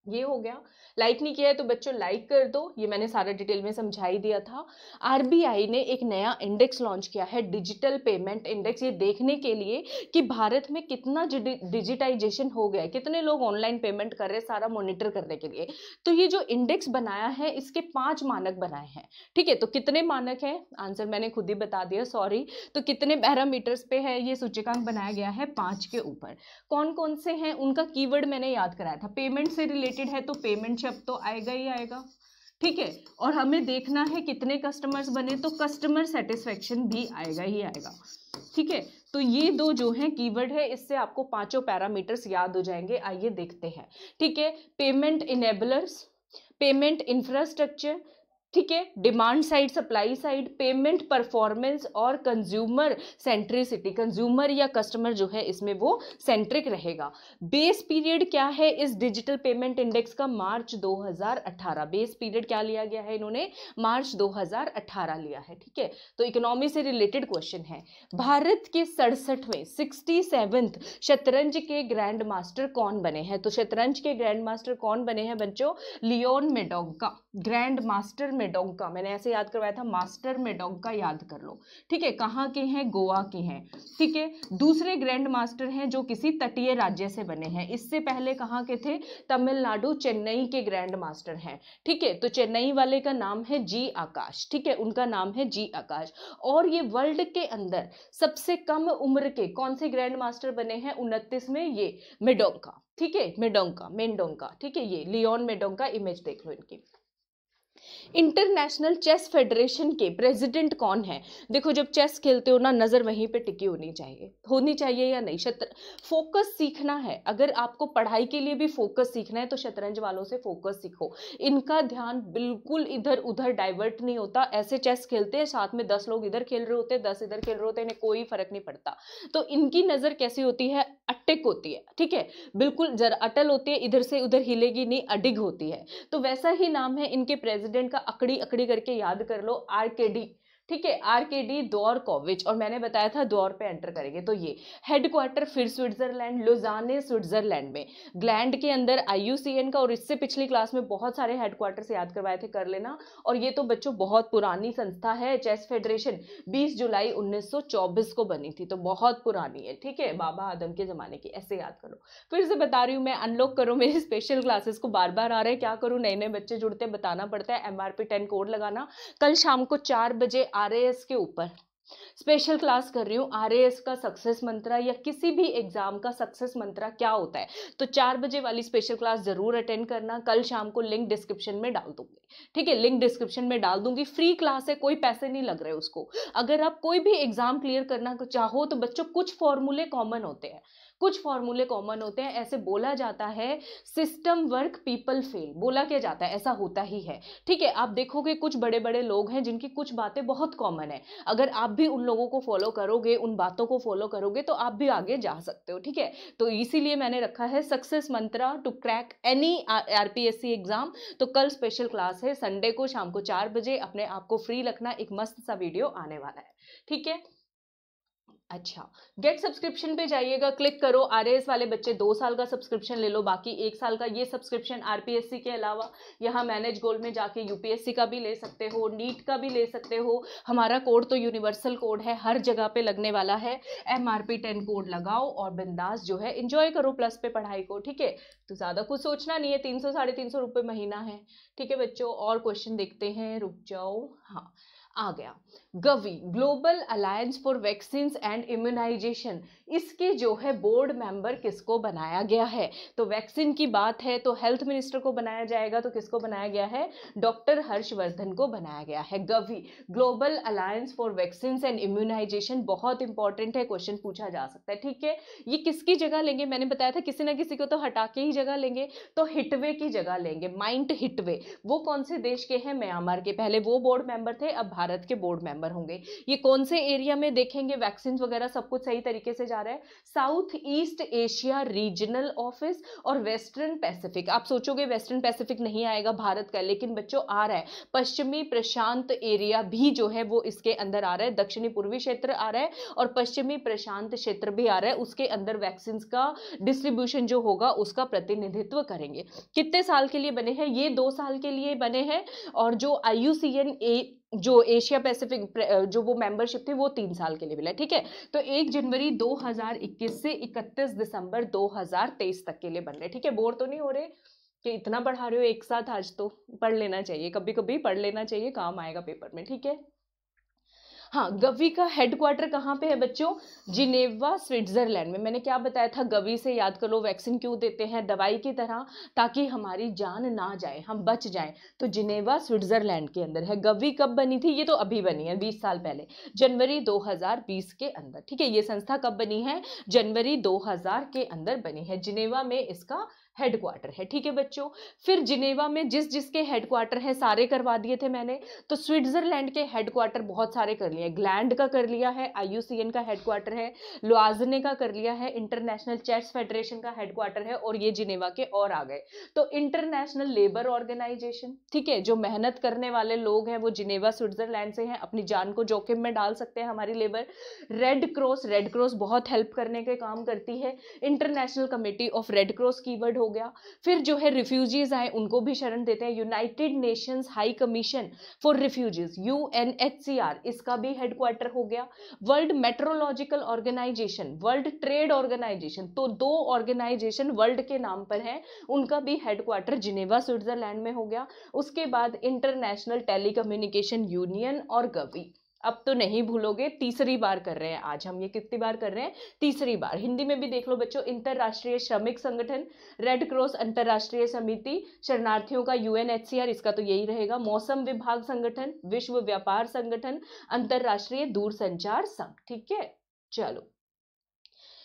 ये हो गया। लाइक नहीं किया है तो बच्चों लाइक कर दो, ये मैंने सारा डिटेल में समझा ही दिया था। RBI ने एक नया इंडेक्स लॉन्च किया है, डिजिटल पेमेंट इंडेक्स, ये देखने के लिए कि भारत में कितना डिजिटाइजेशन हो गया है, कितने लोग ऑनलाइन पेमेंट कर रहे हैं, सारा मॉनिटर करने के लिए। तो ये जो इंडेक्स बनाया है इसके 5 मानक बनाए हैं। ठीक है, तो कितने मानक हैं? आंसर मैंने खुद ही बता दिया, सॉरी। तो कितने पैरामीटर्स पे है ये सूचकांक बनाया गया है? 5 के ऊपर। कौन कौन से हैं उनका कीवर्ड मैंने याद कराया था। पेमेंट से रिलेटेड है तो पेमेंट शब्द तो आएगा ही आएगा। ठीक है, और हमें देखना है कितने कस्टमर्स बने, तो कस्टमर सेटिस्फेक्शन भी आएगा ही आएगा। ठीक है, तो ये दो जो है कीवर्ड है, इससे आपको 5 पैरामीटर्स याद हो जाएंगे। आइए देखते हैं। ठीक है, पेमेंट इनेबलर्स, पेमेंट इंफ्रास्ट्रक्चर, ठीक है, demand side, supply side, payment performance और कंज्यूमर सेंट्रिसिटी, कंज्यूमर या कस्टमर जो है इसमें वो सेंट्रिक रहेगा। बेस पीरियड क्या है इस डिजिटल पेमेंट इंडेक्स का? मार्च 2018। बेस पीरियड क्या लिया गया है इन्होंने? मार्च 2018 लिया है। ठीक है, तो इकोनॉमी से रिलेटेड क्वेश्चन है। भारत के 67वें 67th शतरंज के ग्रैंड मास्टर कौन बने हैं? तो शतरंज के ग्रैंड मास्टर कौन बने हैं बच्चों? लियोन मेडोंका, ग्रैंड मास्टर मेडोंका, मैंने ऐसे याद करवाया था, मास्टर मेडोंका याद कर लो। ठीक है, कहाँ के हैं? गोवा के हैं। ठीक है, दूसरे ग्रैंड मास्टर हैं जो किसी तटीय राज्य से बने हैं। इससे पहले कहाँ के थे? तमिलनाडु, चेन्नई के ग्रैंड मास्टर हैं। ठीक है, तो चेन्नई वाले का नाम है जी आकाश। ठीक है, उनका नाम है जी आकाश। और ये वर्ल्ड के अंदर सबसे कम उम्र के कौन से ग्रैंड मास्टर बने हैं? 29 में ये मेडोंका। ठीक है, मेंडोंका। ठीक है, ये लियोन मेडोंका, इमेज देख लो इनकी। इंटरनेशनल चेस फेडरेशन के प्रेसिडेंट कौन है? देखो, जब चेस खेलते हो ना, नजर वहीं पे टिकी होनी चाहिए या नहीं? फोकस सीखना है। अगर आपको पढ़ाई के लिए भी फोकस सीखना है तो शतरंज वालों से फोकस सीखो। इनका ध्यान बिल्कुल इधर उधर डाइवर्ट नहीं होता। ऐसे चेस खेलते हैं, साथ में 10 लोग इधर खेल रहे होते हैं, 10 इधर खेल रहे होते हैं, इन्हें कोई फर्क नहीं पड़ता। तो इनकी नजर कैसी होती है? अटिक होती है। ठीक है, बिल्कुल जरा अटल होती है, इधर से उधर हिलेगी नहीं, अडिग होती है। तो वैसा ही नाम है इनके प्रेसिडेंट का, अकड़ी अकड़ी करके याद कर लो, RKD। ठीक है, RKD द्वोरकोविच। और मैंने बताया था द्वोर पे एंटर करेंगे। तो ये हेडक्वार्टर फिर स्विट्जरलैंड, लुजाने स्विट्जरलैंड में, ग्लैंड के अंदर IUCN का। और इससे पिछली क्लास में बहुत सारे हेडक्वार्टर से याद करवाए थे, कर लेना। और ये तो बच्चों बहुत पुरानी संस्था है। चेस फेडरेशन 20 जुलाई 1924 को बनी थी, तो बहुत पुरानी है। ठीक है, बाबा आदम के जमाने की, ऐसे याद करो। फिर से बता रही हूँ मैं, अनलॉक करो मेरी स्पेशल क्लासेस को, बार बार आ रहे हैं, क्या करूँ, नए नए बच्चे जुड़ते, बताना पड़ता है। MRP 10 कोड लगाना। कल शाम को 4 बजे RAS के ऊपर स्पेशल क्लास कर रही हूँ, आरएएस का सक्सेस मंत्रा या किसी भी एग्जाम का सक्सेस मंत्रा क्या होता है, तो 4 बजे वाली स्पेशल क्लास जरूर अटेंड करना। कल शाम को लिंक डिस्क्रिप्शन में डाल दूंगी, ठीक है, लिंक डिस्क्रिप्शन में डाल दूंगी। फ्री क्लास है, कोई पैसे नहीं लग रहे उसको। अगर आप कोई भी एग्जाम क्लियर करना चाहो तो बच्चों कुछ फॉर्मूले कॉमन होते हैं, कुछ फॉर्मूले कॉमन होते हैं। ऐसे बोला जाता है सिस्टम वर्क पीपल फेल, बोला क्या जाता है, ऐसा होता ही है, ठीक है। आप देखोगे कुछ बड़े बड़े लोग हैं जिनकी कुछ बातें बहुत कॉमन है, अगर आप भी उन लोगों को फॉलो करोगे, उन बातों को फॉलो करोगे तो आप भी आगे जा सकते हो, ठीक है। तो इसीलिए मैंने रखा है success mantra to crack any RPSC exam. तो कल स्पेशल क्लास है, संडे को शाम को 4 बजे, अपने आप को फ्री रखना, एक मस्त सा वीडियो आने वाला है, ठीक है। अच्छा, गेट सब्सक्रिप्शन पे जाइएगा, क्लिक करो। आरएएस वाले बच्चे 2 साल का सब्सक्रिप्शन ले लो, बाकी 1 साल का ये सब्सक्रिप्शन आरपीएससी के अलावा यहाँ मैनेज गोल्ड में जाके यूपीएससी का भी ले सकते हो, नीट का भी ले सकते हो। हमारा कोड तो यूनिवर्सल कोड है, हर जगह पे लगने वाला है। MRP10 कोड लगाओ और बिंदास जो है एंजॉय करो प्लस पे पढ़ाई को, ठीक है। तो ज्यादा कुछ सोचना नहीं है, 300 350 रुपये महीना है, ठीक है बच्चों। और क्वेश्चन देखते हैं, रुक जाओ, हाँ आ गया। Gavi, global alliance for vaccine and immunisation, इसके जो है बोर्ड मेंबर किसको बनाया गया है? तो वैक्सीन की बात है तो हेल्थ मिनिस्टर को बनाया जाएगा, तो किसको बनाया गया है? डॉक्टर हर्षवर्धन को बनाया गया है। Gavi, global alliance for vaccine and immunisation, बहुत इंपॉर्टेंट है, क्वेश्चन पूछा जा सकता है, ठीक है। ये किसकी जगह लेंगे? मैंने बताया था किसी ना किसी को तो हटा के ही जगह लेंगे, तो हिटवे की जगह लेंगे, माइंट हिटवे। वो कौन से देश के हैं? म्यांमार के। पहले वो बोर्ड मेंबर थे, अब भारत के बोर्ड मेंबर होंगे। ये कौन से एरिया में देखेंगे वैक्सीन वगैरह, सब कुछ सही तरीके से जा रहा है? South east Asia regional office और वेस्टर्न पैसिफिक। आप सोचोगे वेस्टर्न पैसिफिक नहीं आएगा भारत का, लेकिन बच्चों आ रहा है। पश्चिमी प्रशांत एरिया भी जो है वो इसके अंदर आ रहा है, दक्षिणी पूर्वी क्षेत्र आ रहा है और पश्चिमी प्रशांत क्षेत्र भी आ रहा है। उसके अंदर वैक्सीन का डिस्ट्रीब्यूशन जो होगा उसका प्रतिनिधित्व करेंगे। कितने साल के लिए बने हैं? ये 2 साल के लिए बने हैं, और जो IUCN जो एशिया पैसिफिक जो वो मेंबरशिप थी वो 3 साल के लिए मिला, ठीक है। तो 1 जनवरी 2021 से 31 दिसंबर 2023 तक के लिए बन रहे, ठीक है। बोर तो नहीं हो रहे कि इतना पढ़ा रहे हो एक साथ? आज तो पढ़ लेना चाहिए, कभी कभी पढ़ लेना चाहिए, काम आएगा पेपर में, ठीक है। हाँ, गवी का हेडक्वार्टर कहाँ पे है बच्चों? जिनेवा स्विट्जरलैंड में। मैंने क्या बताया था? गवी से याद कर लो, वैक्सीन क्यों देते हैं? दवाई की तरह, ताकि हमारी जान ना जाए, हम बच जाएं। तो जिनेवा स्विट्जरलैंड के अंदर है। गवी कब बनी थी? ये तो अभी बनी है, 20 साल पहले, जनवरी 2020 के अंदर, ठीक है। ये संस्था कब बनी है? जनवरी 2000 के अंदर बनी है। जिनेवा में इसका हेडक्वार्टर है, ठीक है बच्चों। फिर जिनेवा में जिस जिसके हेडक्वार्टर है सारे करवा दिए थे मैंने। तो स्विट्जरलैंड के हेडक्वार्टर बहुत सारे कर लिए। ग्लैंड का कर लिया है, IUCN का हेडक्वार्टर है। लोआजने का कर लिया है, इंटरनेशनल चेस फेडरेशन का हेडक्वार्टर है। और ये जिनेवा के और आ गए। तो इंटरनेशनल लेबर ऑर्गेनाइजेशन, ठीक है, जो मेहनत करने वाले लोग हैं वो जिनेवा स्विट्जरलैंड से हैं, अपनी जान को जोखिम में डाल सकते हैं हमारी लेबर। रेड क्रॉस बहुत हेल्प करने के काम करती है। International committee of red cross keyword हो गया। फिर जो है रिफ्यूजीज आए उनको भी शरण देते हैं, United Nations High Commission for Refugees, UNHCR, इसका भी हेडक्वार्टर हो गया। World Meteorological Organisation, World Trade Organisation, तो 2 ऑर्गेनाइजेशन वर्ल्ड के नाम पर है, उनका भी हेडक्वार्टर जिनेवा स्विट्जरलैंड में हो गया। उसके बाद इंटरनेशनल टेलीकम्युनिकेशन यूनियन और गवी। अब तो नहीं भूलोगे, तीसरी बार कर रहे हैं आज हम। ये कितनी बार कर रहे हैं? तीसरी बार। हिंदी में भी देख लो बच्चों, इंतरराष्ट्रीय श्रमिक संगठन, रेड क्रॉस अंतरराष्ट्रीय समिति, शरणार्थियों का UNHCR, इसका तो यही रहेगा। मौसम विभाग संगठन, विश्व व्यापार संगठन, अंतरराष्ट्रीय दूरसंचार संघ, ठीक है। चलो,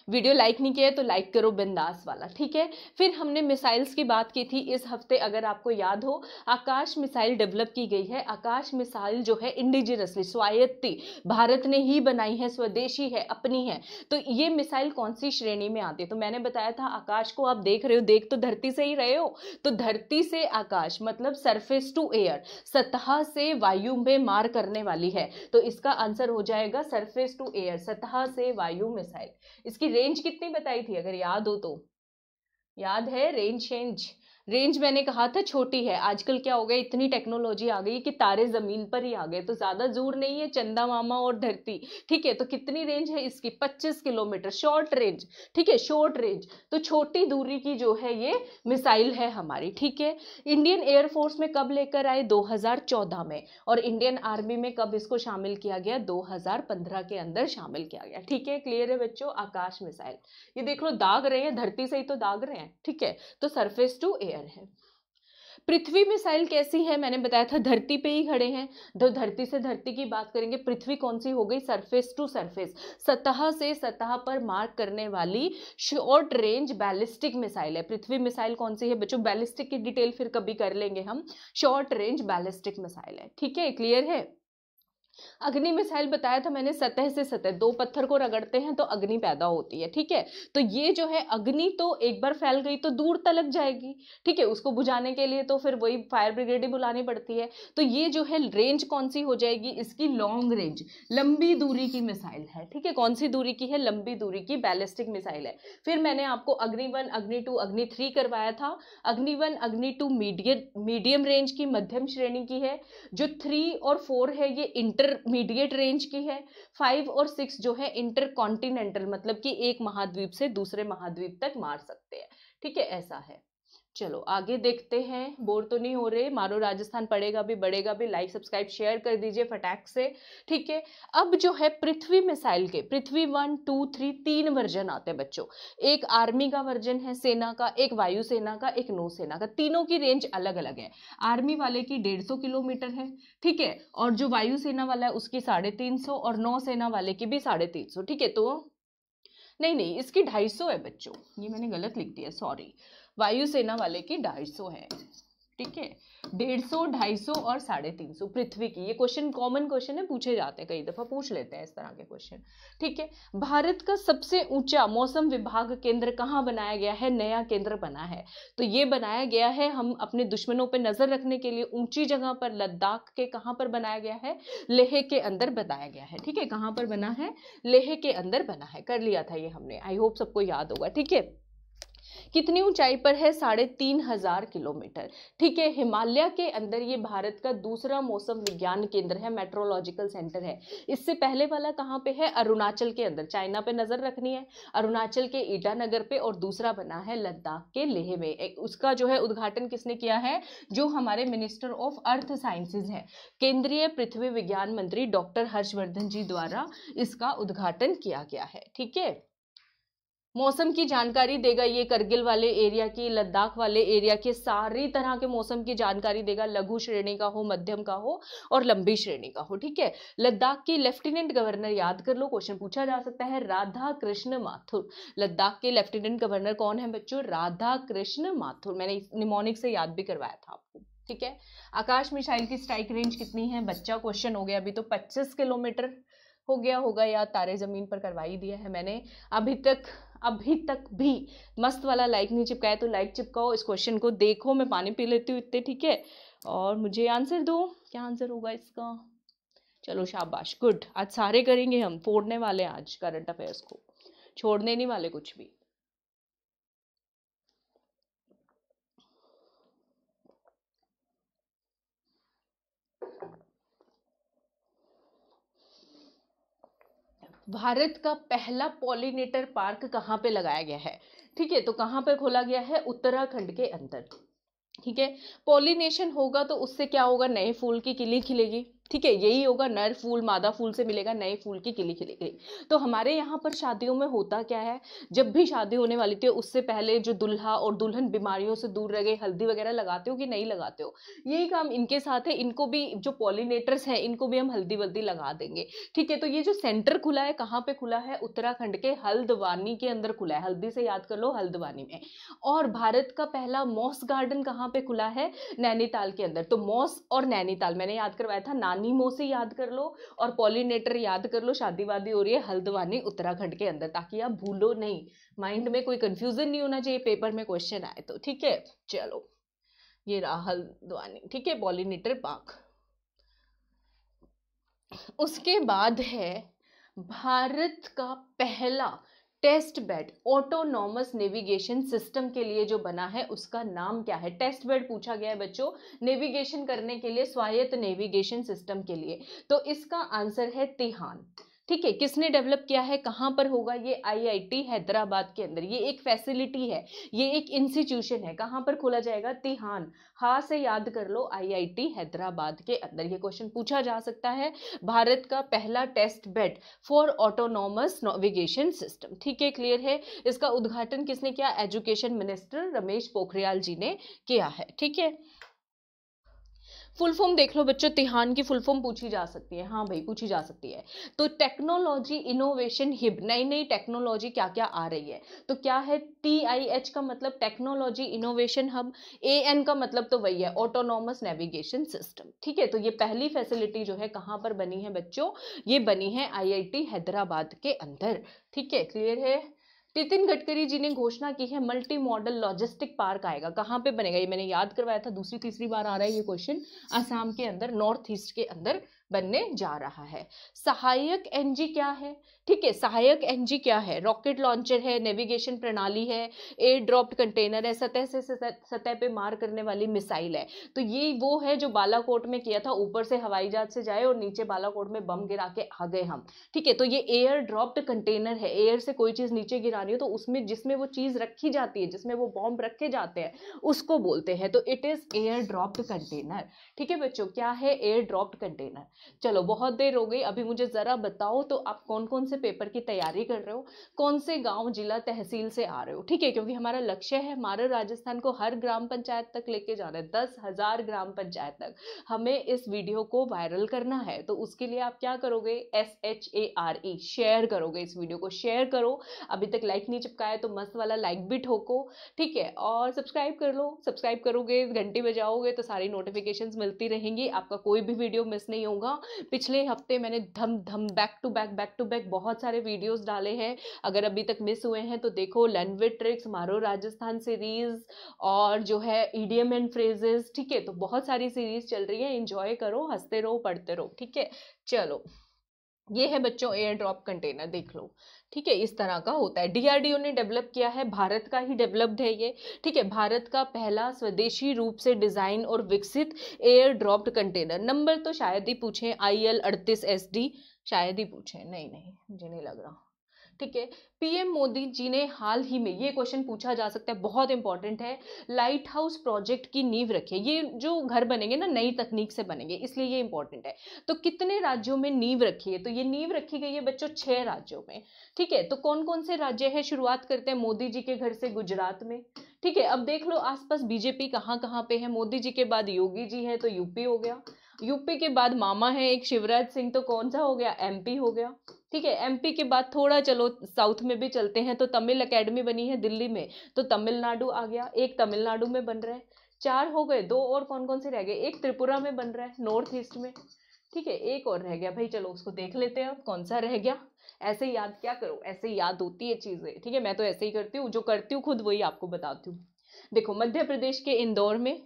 वीडियो लाइक नहीं किया तो लाइक करो, बिंदास वाला, ठीक है। फिर हमने मिसाइल्स की बात की थी इस हफ्ते, अगर आपको याद हो, आकाश मिसाइल डेवलप की गई है। आकाश मिसाइल जो है इंडिजिनसली, स्वायत्ती, भारत ने ही बनाई है, स्वदेशी है, अपनी है। तो ये मिसाइल कौन सी श्रेणी में आती है? तो मैंने बताया था, आकाश को आप देख रहे हो, देख तो धरती से ही रहे हो, तो धरती से आकाश मतलब सरफेस टू एयर, सतह से वायु में मार करने वाली है। तो इसका आंसर हो जाएगा सरफेस टू एयर, सतह से वायु मिसाइल। इसकी रेंज कितनी बताई थी? अगर याद हो तो, याद है? रेंज रेंज मैंने कहा था छोटी है, आजकल क्या हो गया, इतनी टेक्नोलॉजी आ गई कि तारे जमीन पर ही आ गए, तो ज्यादा दूर नहीं है चंदा मामा और धरती। ठीक है, तो कितनी रेंज है इसकी, 25 किलोमीटर, शॉर्ट रेंज। ठीक है, शॉर्ट रेंज, तो छोटी दूरी की जो है ये मिसाइल है हमारी। ठीक है, इंडियन एयरफोर्स में कब लेकर आए, 2014 में, और इंडियन आर्मी में कब इसको शामिल किया गया, 2015 के अंदर शामिल किया गया। ठीक है, क्लियर है बच्चों। आकाश मिसाइल, ये देख लो दाग रहे हैं, धरती से ही तो दाग रहे हैं। ठीक है, तो सरफेस टू एयर है। पृथ्वी मिसाइल कैसी है, मैंने बताया था धरती पे ही खड़े हैं, तो धरती से धरती की बात करेंगे, पृथ्वी कौन सी हो गई, सरफेस टू सरफेस, सतह से सतह पर मार्क करने वाली शॉर्ट रेंज बैलिस्टिक मिसाइल है। पृथ्वी मिसाइल कौन सी है बच्चों, बैलिस्टिक की डिटेल फिर कभी कर लेंगे हम, शॉर्ट रेंज बैलिस्टिक मिसाइल है। ठीक है, क्लियर है। अग्नि मिसाइल बताया था मैंने, सतह से सतह, दो पत्थर को रगड़ते हैं तो अग्नि पैदा होती है। ठीक है, तो ये जो है अग्नि तो एक बार फैल गई तो दूर तलक जाएगी। ठीक है, उसको बुझाने के लिए तो फिर वही फायर ब्रिगेड ही बुलानी पड़ती है। तो ये जो है रेंज कौन सी हो जाएगी इसकी, लॉन्ग रेंज, लंबी दूरी की मिसाइल है। ठीक है, कौन सी दूरी की है, लंबी दूरी की बैलिस्टिक मिसाइल है। फिर मैंने आपको अग्नि 1, अग्नि 2, अग्नि 3 करवाया था। अग्नि 1, अग्नि 2 मीडियम रेंज की, मध्यम श्रेणी की है। जो 3 और 4 है ये इंटरमीडिएट रेंज की है। 5 और 6 जो है इंटर कॉन्टिनेंटल, मतलब कि एक महाद्वीप से दूसरे महाद्वीप तक मार सकते हैं। ठीक है, ऐसा है। चलो आगे देखते हैं, बोर तो नहीं हो रहे, मारो राजस्थान पढ़ेगा भी बढ़ेगा भी, लाइक सब्सक्राइब शेयर कर दीजिए फटाक से। ठीक है, अब जो है पृथ्वी मिसाइल के, पृथ्वी 1, 2, 3 तीन वर्जन आते हैं बच्चों। एक आर्मी का वर्जन है, सेना का, एक वायुसेना का, एक नौसेना का, तीनों की रेंज अलग अलग है। आर्मी वाले की 150 किलोमीटर है। ठीक है, और जो वायुसेना वाला है उसकी 350, और नौसेना वाले की भी 350। ठीक है, तो नहीं नहीं, इसकी 250 है बच्चों, ये मैंने गलत लिख दिया, सॉरी। वायुसेना वाले की 250 है। ठीक है, 150, 250 और 350 पृथ्वी की। ये क्वेश्चन कॉमन क्वेश्चन है, पूछे जाते हैं, कई दफा पूछ लेते हैं इस तरह के क्वेश्चन। ठीक है, भारत का सबसे ऊंचा मौसम विभाग केंद्र कहाँ बनाया गया है, नया केंद्र बना है। तो ये बनाया गया है हम अपने दुश्मनों पर नजर रखने के लिए, ऊंची जगह पर, लद्दाख के कहाँ पर बनाया गया है, लेह के अंदर बनाया गया है। ठीक है, कहाँ पर बना है, लेह के अंदर बना है, कर लिया था ये हमने, आई होप सबको याद होगा। ठीक है, कितनी ऊंचाई पर है, 3500 किलोमीटर। ठीक है, हिमालय के अंदर ये भारत का दूसरा मौसम विज्ञान केंद्र है, मेट्रोलॉजिकल सेंटर है। इससे पहले वाला कहाँ पे है, अरुणाचल के अंदर, चाइना पे नजर रखनी है, अरुणाचल के ईटानगर पे, और दूसरा बना है लद्दाख के लेह में। उसका जो है उद्घाटन किसने किया है, जो हमारे मिनिस्टर ऑफ अर्थ साइंसेज है, केंद्रीय पृथ्वी विज्ञान मंत्री डॉक्टर हर्षवर्धन जी द्वारा इसका उद्घाटन किया गया है। ठीक है, मौसम की जानकारी देगा ये, करगिल वाले एरिया की, लद्दाख वाले एरिया के, सारी तरह के मौसम की जानकारी देगा, लघु श्रेणी का हो, मध्यम का हो और लंबी श्रेणी का हो। ठीक है, लद्दाख की लेफ्टिनेंट गवर्नर याद कर लो, क्वेश्चन पूछा जा सकता है, राधा कृष्ण माथुर। लद्दाख के लेफ्टिनेंट गवर्नर कौन है बच्चों, राधा कृष्ण माथुर, मैंने निमोनिक से याद भी करवाया था आपको। ठीक है, आकाश मिसाइल की स्ट्राइक रेंज कितनी है बच्चा, क्वेश्चन हो गया अभी, तो 25 किलोमीटर हो गया होगा, या तारे जमीन पर करवा ही दिया है मैंने। अभी तक भी मस्त वाला लाइक नहीं चिपकाया तो लाइक चिपकाओ, इस क्वेश्चन को देखो, मैं पानी पी लेती हूँ इतने। ठीक है, और मुझे आंसर दो, क्या आंसर होगा इसका। चलो शाबाश, गुड, आज सारे करेंगे हम, फोड़ने वाले आज करंट अफेयर्स को, छोड़ने नहीं वाले कुछ भी। भारत का पहला पॉलिनेटर पार्क कहाँ पे लगाया गया है, ठीक है, तो कहाँ पे खोला गया है, उत्तराखंड के अंदर। ठीक है, पॉलिनेशन होगा तो उससे क्या होगा, नए फूल की किली खिलेगी। ठीक है, यही होगा, नर फूल मादा फूल से मिलेगा, नए फूल की किली खिलेगी। तो हमारे यहाँ पर शादियों में होता क्या है, जब भी शादी होने वाली थी उससे पहले जो दुल्हा और दुल्हन बीमारियों से दूर रह गए, हल्दी वगैरह लगाते हो कि नहीं लगाते हो, यही काम इनके साथ है, इनको भी जो पॉलिनेटर्स हैं इनको भी हम हल्दी वल्दी लगा देंगे। ठीक है, तो ये जो सेंटर खुला है कहाँ पे खुला है, उत्तराखंड के हल्द्वानी के अंदर खुला है, हल्दी से याद कर लो, हल्द्वानी में। और भारत का पहला मॉस गार्डन कहाँ पे खुला है, नैनीताल के अंदर। तो मॉस और नैनीताल मैंने याद करवाया था, नानी मोसी याद कर लो और पॉलिनेटर याद कर लो, शादी वादी हो रही है हल्द्वानी उत्तराखंड के अंदर, ताकि आप भूलो नहीं, माइंड में कोई कंफ्यूजन नहीं होना चाहिए, पेपर में क्वेश्चन आए तो। ठीक है, चलो ये रहा हल्द्वानी। ठीक है, पॉलिनेटर पार्क। उसके बाद है भारत का पहला test bed autonomous navigation system के लिए जो बना है उसका नाम क्या है? टेस्ट बेड पूछा गया है बच्चों, नेविगेशन करने के लिए, स्वायत्त नेविगेशन सिस्टम के लिए। तो इसका आंसर है तिहान। ठीक है, किसने डेवलप किया है, कहां पर होगा? ये आईआईटी हैदराबाद के अंदर। ये एक फैसिलिटी है, ये एक इंस्टीट्यूशन है। कहां पर खोला जाएगा? तिहान। हा से याद कर लो, आईआईटी हैदराबाद के अंदर। ये क्वेश्चन पूछा जा सकता है। भारत का पहला test bed for autonomous navigation system. ठीक है, क्लियर है। इसका उद्घाटन किसने किया? एजुकेशन मिनिस्टर रमेश पोखरियाल जी ने किया है। ठीक है, फुल फॉर्म देख लो बच्चों, तिहान की फुल फॉर्म पूछी जा सकती है। हाँ भाई, पूछी जा सकती है। तो टेक्नोलॉजी इनोवेशन हिब, नई नई टेक्नोलॉजी क्या क्या आ रही है। तो क्या है? TIH का मतलब टेक्नोलॉजी इनोवेशन हब, AN का मतलब तो वही है, ऑटोनॉमस नेविगेशन सिस्टम। ठीक है, तो ये पहली फैसिलिटी जो है कहाँ पर बनी है बच्चों? ये बनी है IIT हैदराबाद के अंदर। ठीक है, क्लियर है। नितिन गडकरी जी ने घोषणा की है मल्टी मॉडल लॉजिस्टिक पार्क आएगा। कहाँ पे बनेगा? ये मैंने याद करवाया था, दूसरी तीसरी बार आ रहा है ये क्वेश्चन। असम के अंदर, नॉर्थ ईस्ट के अंदर बनने जा रहा है। सहायक एनजी क्या है? ठीक है, सहायक एनजी क्या है? रॉकेट लॉन्चर है, नेविगेशन प्रणाली है, एयर ड्रॉप्ड कंटेनर है, सतह से सतह पे मार करने वाली मिसाइल है। तो ये वो है जो बालाकोट में किया था, ऊपर से हवाई जहाज से जाए और नीचे बालाकोट में बम गिरा के आ गए हम। ठीक है, तो ये एयर ड्रॉप्ड कंटेनर है। एयर से कोई चीज नीचे गिरानी हो तो उसमें, जिसमें वो चीज रखी जाती है, जिसमें वो बॉम्ब रखे जाते हैं, उसको बोलते हैं। तो it is air dropped container. ठीक है बच्चों, क्या है? Air dropped container. चलो, बहुत देर हो गई, अभी मुझे जरा बताओ तो आप कौन कौन से पेपर की तैयारी कर रहे हो, कौन से गांव, जिला, तहसील से आ रहे हो। ठीक है, क्योंकि हमारा लक्ष्य है हमारे राजस्थान को हर ग्राम पंचायत तक लेके जाना है, 10,000 ग्राम पंचायत तक हमें इस वीडियो को वायरल करना है। तो उसके लिए आप क्या करोगे? SHARE, शेयर करोगे। इस वीडियो को शेयर करो। अभी तक लाइक नहीं चिपकाया तो मस्त वाला लाइक भी ठोको। ठीक है, और सब्सक्राइब कर लो। सब्सक्राइब करोगे, घंटी बजाओगे तो सारी नोटिफिकेशंस मिलती रहेंगी, आपका कोई भी वीडियो मिस नहीं होगा। पिछले हफ्ते मैंने धम धम बैक टू बैक बहुत सारे वीडियोस डाले हैं। अगर अभी तक मिस हुए हैं तो देखो, लैंग्वेज ट्रिक्स, मारो राजस्थान सीरीज, और जो है ईडियम एंड फ्रेजेस। ठीक है, तो बहुत सारी सीरीज चल रही है, एंजॉय करो, हंसते रहो, पढ़ते रहो। ठीक है, चलो, ये है बच्चों एयर ड्रॉप कंटेनर, देख लो। ठीक है, इस तरह का होता है। DRDO ने डेवलप किया है, भारत का ही डेवलप्ड है ये। ठीक है, भारत का पहला स्वदेशी रूप से डिजाइन और विकसित एयर ड्रॉप्ड कंटेनर। नंबर तो शायद ही पूछे, IL38SD शायद ही पूछे। नहीं नहीं, मुझे नहीं लग रहा। ठीक है, PM मोदी जी ने हाल ही में, ये क्वेश्चन पूछा जा सकता है, बहुत इंपॉर्टेंट है, लाइट हाउस प्रोजेक्ट की नींव रखी है। ये जो घर बनेंगे ना, नई तकनीक से बनेंगे, इसलिए ये इंपॉर्टेंट है। तो कितने राज्यों में नींव रखी है? तो ये नींव रखी गई है बच्चों 6 राज्यों में। ठीक है, तो कौन कौन से राज्य है? शुरुआत करते हैं मोदी जी के घर से, गुजरात में। ठीक है, अब देख लो आसपास बीजेपी कहाँ कहाँ पे है। मोदी जी के बाद योगी जी है तो यूपी हो गया, यूपी के बाद मामा है एक शिवराज सिंह, तो कौन सा हो गया? MP हो गया। ठीक है, MP के बाद थोड़ा चलो साउथ में भी चलते हैं, तो तमिल अकेडमी बनी है दिल्ली में, तो तमिलनाडु आ गया, एक तमिलनाडु में बन रहा है। 4 हो गए, 2 और कौन कौन से रह गए? एक त्रिपुरा में बन रहा है, नॉर्थ ईस्ट में। ठीक है, एक और रह गया भाई, चलो उसको देख लेते हैं अब कौन सा रह गया। ऐसे ही याद क्या करो, ऐसे ही याद होती है चीजें। ठीक है, मैं तो ऐसे ही करती हूँ, जो करती हूँ खुद वही आपको बताती हूँ। देखो, मध्य प्रदेश के इंदौर में,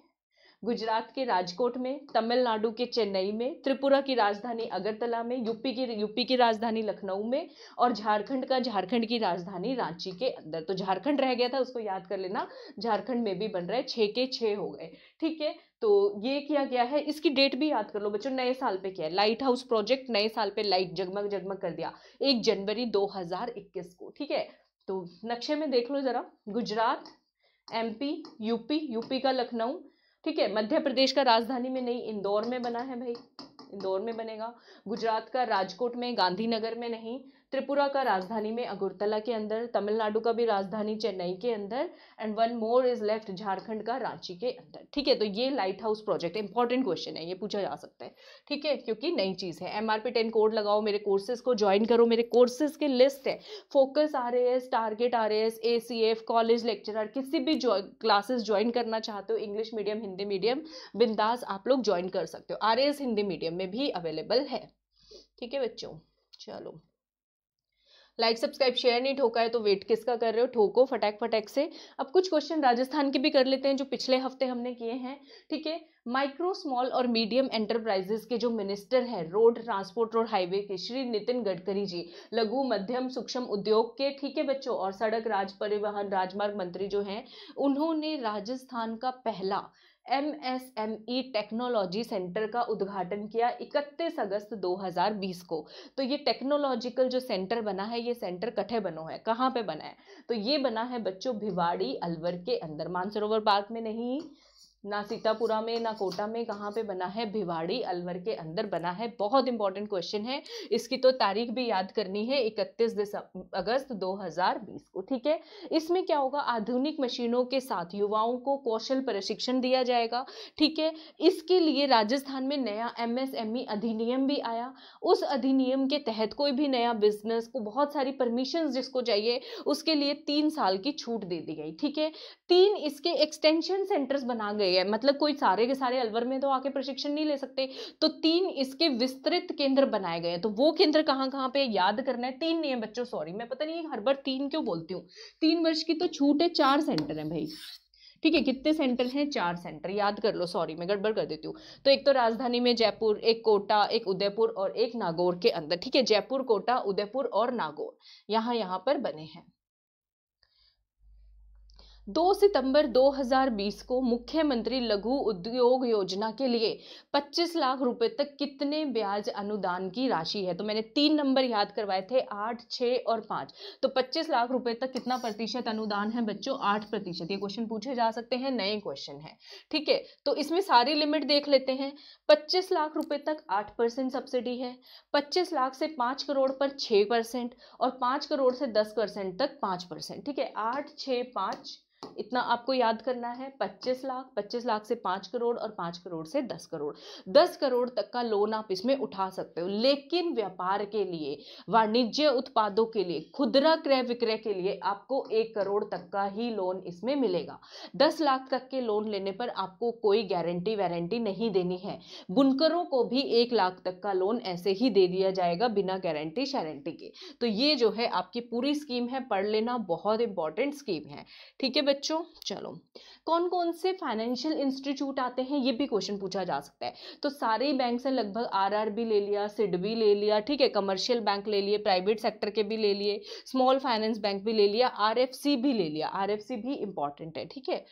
गुजरात के राजकोट में, तमिलनाडु के चेन्नई में, त्रिपुरा की राजधानी अगरतला में, यूपी की राजधानी लखनऊ में, और झारखंड की राजधानी रांची के अंदर। तो झारखंड रह गया था, उसको याद कर लेना, झारखंड में भी बन रहा है। 6 के 6 हो गए। ठीक है, तो ये किया गया है। इसकी डेट भी याद कर लो बच्चों, नए साल पे किया है लाइट हाउस प्रोजेक्ट, नए साल पे लाइट जगमग जगमग कर दिया, 1 जनवरी 2021 को। ठीक है, तो नक्शे में देख लो जरा, गुजरात, MP, यूपी का लखनऊ। ठीक है, मध्य प्रदेश का राजधानी में नहीं, इंदौर में बना है भाई, इंदौर में बनेगा। गुजरात का राजकोट में, गांधीनगर में नहीं। त्रिपुरा का राजधानी में अगरतला के अंदर, तमिलनाडु का भी राजधानी चेन्नई के अंदर, and one more is left, Jharkhand का रांची के अंदर। ठीक है, तो ये light house project important question है, ये पूछा जा सकता है। ठीक है, क्योंकि नई चीज है। MRP 10 कोड लगाओ, मेरे कोर्सेज को ज्वाइन करो। मेरे कोर्सेज की लिस्ट है, focus RAS, target RAS, ACF, college lecturer, किसी भी क्लासेस ज्वाइन करना चाहते हो, इंग्लिश मीडियम, हिंदी मीडियम, बिंदास आप लोग ज्वाइन कर सकते हो। RAS हिंदी मीडियम में भी अवेलेबल है। ठीक है बच्चों, चलो, लाइक सब्सक्राइब शेयर नहीं ठोका है तो वेट किसका कर रहे हो, ठोको फटाक फटाक से। अब कुछ क्वेश्चन राजस्थान के भी कर लेते हैं जो पिछले हफ्ते हमने किए हैं, ठीक है। माइक्रो स्मॉल और मीडियम एंटरप्राइजेस के जो मिनिस्टर हैं रोड ट्रांसपोर्ट और हाईवे के, श्री नितिन गडकरी जी, लघु मध्यम सूक्ष्म उद्योग के, ठीक है बच्चों, और सड़क राज परिवहन राजमार्ग मंत्री जो हैं, उन्होंने राजस्थान का पहला MSME टेक्नोलॉजी सेंटर का उद्घाटन किया 31 अगस्त 2020 को। तो ये टेक्नोलॉजिकल जो सेंटर बना है, ये सेंटर कठे बनो है, कहाँ पे बना है, तो ये बना है बच्चों भिवाड़ी अलवर के अंदर, मानसरोवर पार्क में नहीं, ना सीतापुरा में, ना कोटा में, कहाँ पे बना है, भिवाड़ी अलवर के अंदर बना है। बहुत इंपॉर्टेंट क्वेश्चन है, इसकी तो तारीख भी याद करनी है, 31 अगस्त 2020 को, ठीक है। इसमें क्या होगा, आधुनिक मशीनों के साथ युवाओं को कौशल प्रशिक्षण दिया जाएगा, ठीक है। इसके लिए राजस्थान में नया MSME अधिनियम भी आया। उस अधिनियम के तहत कोई भी नया बिजनेस को बहुत सारी परमिशन जिसको चाहिए उसके लिए 3 साल की छूट दे दी गई, ठीक है। 3 इसके एक्सटेंशन सेंटर्स बना गए हैं, मतलब कोई सारे के सारे अलवर में तो आके प्रशिक्षण नहीं ले सकते, तो 3 इसके विस्तृत केंद्र बनाए गए हैं। तो वो केंद्र कहाँ कहाँ पे याद करना है, 3 नहीं है बच्चों, सॉरी मैं पता नहीं हर बार 3 क्यों बोलती हूँ, 3 वर्ष की तो छूट है, 4 सेंटर है भाई, ठीक है। कितने सेंटर हैं, 4 सेंटर, याद कर लो, सॉरी मैं गड़बड़ कर देती हूँ। तो एक तो राजधानी में जयपुर, एक कोटा, एक उदयपुर और एक नागौर के अंदर, ठीक है। जयपुर, कोटा, उदयपुर और नागौर यहाँ पर बने हैं। 2 सितंबर 2020 को मुख्यमंत्री लघु उद्योग योजना के लिए 25 लाख रुपए तक कितने ब्याज अनुदान की राशि है, तो मैंने 3 नंबर याद करवाए थे, 8, 6 और 5। तो 25 लाख रुपए तक कितना प्रतिशत अनुदान है बच्चों, 8%। ये क्वेश्चन पूछे जा सकते हैं, नए क्वेश्चन है, ठीक है। तो इसमें सारी लिमिट देख लेते हैं। 25 लाख रुपए तक 8% सब्सिडी है, 25 लाख से 5 करोड़ पर 6% और 5 करोड़ से 10% तक 5%, ठीक है। 8, 6, 5 इतना आपको याद करना है। 25 लाख से 5 करोड़ और 5 करोड़ से 10 करोड़, 10 करोड़ तक का लोन आप इसमें उठा सकते हो। लेकिन व्यापार के लिए, वाणिज्य उत्पादों के लिए, खुदरा क्रय विक्रय के लिए आपको 1 करोड़ तक का ही लोन इसमें मिलेगा। 10 लाख तक के लोन लेने पर आपको कोई गारंटी वारंटी नहीं देनी है। बुनकरों को भी 1 लाख तक का लोन ऐसे ही दे दिया जाएगा बिना गारंटी शारंटी के। तो ये जो है आपकी पूरी स्कीम है, पढ़ लेना, बहुत इंपॉर्टेंट स्कीम है, ठीक है बच्चों। चलो, कौन कौन से फाइनेंशियल इंस्टीट्यूट आते हैं ये भी क्वेश्चन पूछा जा सकता है। तो सारे ही बैंक से लगभग, RRB ले लिया, सिडबी ले लिया, ठीक है, कमर्शियल बैंक ले लिए, प्राइवेट सेक्टर के भी ले लिए, स्मॉल फाइनेंस बैंक भी ले लिया, RFC भी ले लिया, RFC भी इंपॉर्टेंट है, ठीक है,